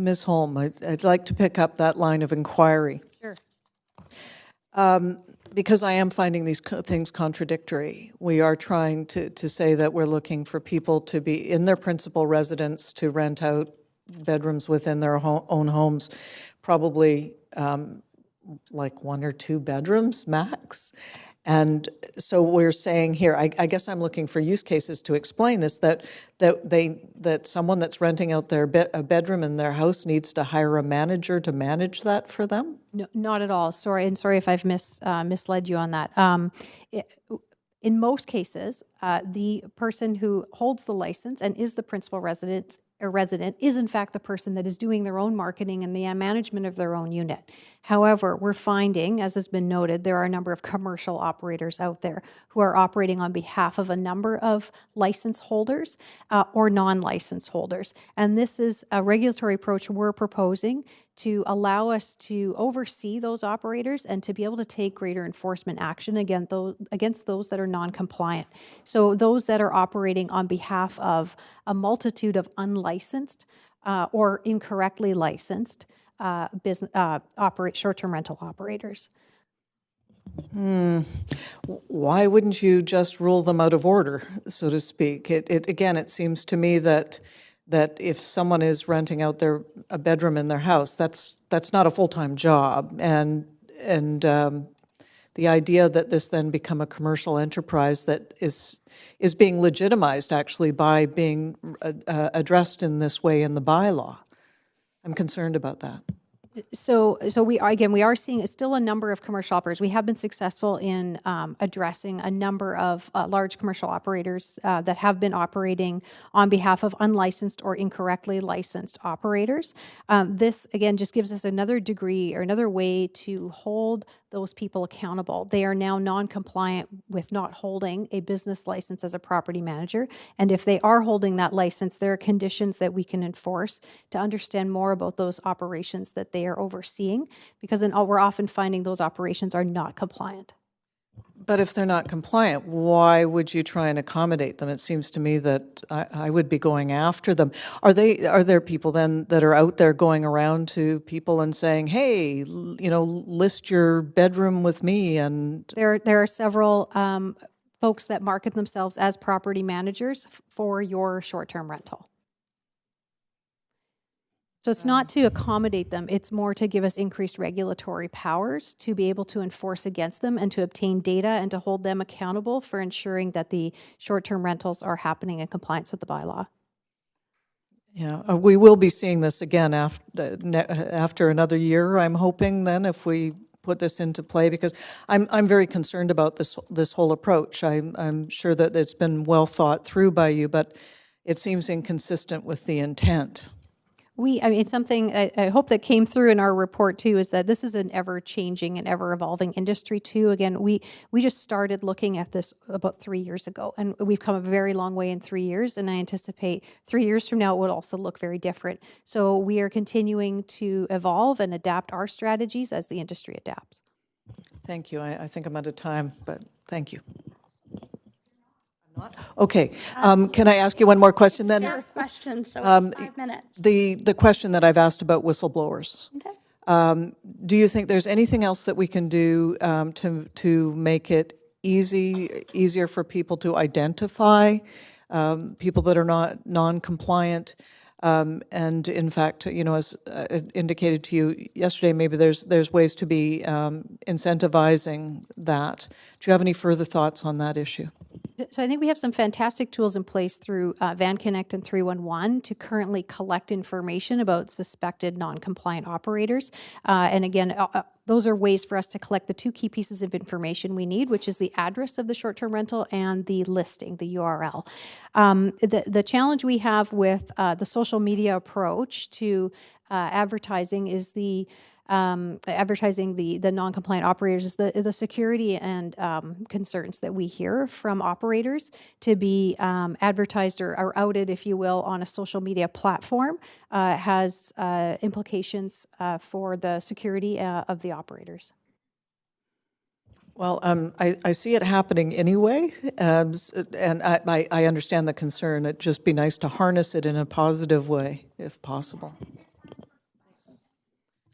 Ms. Holm, I'd like to pick up that line of inquiry. Sure. Because I am finding these things contradictory. We are trying to say that we're looking for people to be in their principal residence to rent out bedrooms within their own homes, probably like 1 or 2 bedrooms max. And so we're saying here, I guess I'm looking for use cases to explain this, that someone that's renting out a bedroom in their house needs to hire a manager to manage that for them? No, not at all. Sorry if I've misled you on that. In most cases, the person who holds the license and is the principal resident is in fact the person that is doing their own marketing and the management of their own unit. However, we're finding, as has been noted, there are a number of commercial operators out there who are operating on behalf of a number of license holders or non-license holders. And this is a regulatory approach we're proposing to allow us to oversee those operators and to be able to take greater enforcement action against those that are non-compliant. So those that are operating on behalf of a multitude of unlicensed or incorrectly licensed short-term rental operators. Why wouldn't you just rule them out of order, so to speak? Again, it seems to me that if someone is renting out a bedroom in their house, that's not a full-time job, and the idea that this then become a commercial enterprise that is being legitimized actually by being addressed in this way in the bylaw, I'm concerned about that. So we are seeing still a number of commercial operators. We have been successful in addressing a number of large commercial operators that have been operating on behalf of unlicensed or incorrectly licensed operators. This, again, just gives us another degree or another way to hold those people accountable. They are now non-compliant with not holding a business license as a property manager. And if they are holding that license, there are conditions that we can enforce to understand more about those operations that they are overseeing, because we're often finding those operations are not compliant. But if they're not compliant, why would you try and accommodate them? It seems to me that I would be going after them. Are there people then that are out there going around to people and saying, "Hey, list your bedroom with me"? And there are several folks that market themselves as property managers for your short-term rental. So it's not to accommodate them, it's more to give us increased regulatory powers to be able to enforce against them and to obtain data and to hold them accountable for ensuring that the short-term rentals are happening in compliance with the bylaw. Yeah, we will be seeing this again after another year, I'm hoping, then, if we put this into play, because I'm very concerned about this whole approach. I'm sure that it's been well thought through by you, but it seems inconsistent with the intent. It's something I hope that came through in our report too, is that this is an ever-changing and ever-evolving industry too. Again, we just started looking at this about 3 years ago, and we've come a very long way in 3 years, and I anticipate 3 years from now it will also look very different. So we are continuing to evolve and adapt our strategies as the industry adapts. Thank you. I think I'm out of time, but thank you. Okay. Can I ask you one more question then? Staff question, so 5 minutes. The question that I've asked about whistleblowers. Okay. Do you think there's anything else that we can do to make it easier for people to identify people that are not non-compliant? And in fact, as indicated to you yesterday, maybe there's ways to be incentivizing that. Do you have any further thoughts on that issue? So I think we have some fantastic tools in place through Van Connect and 311 to currently collect information about suspected non-compliant operators. And again, those are ways for us to collect the 2 key pieces of information we need, which is the address of the short-term rental and the listing, the URL. The challenge we have with the social media approach to advertising is advertising the non-compliant operators is the security and concerns that we hear from operators to be advertised or outed, if you will, on a social media platform has implications for the security of the operators. Well, I see it happening anyway, and I understand the concern. It'd just be nice to harness it in a positive way, if possible.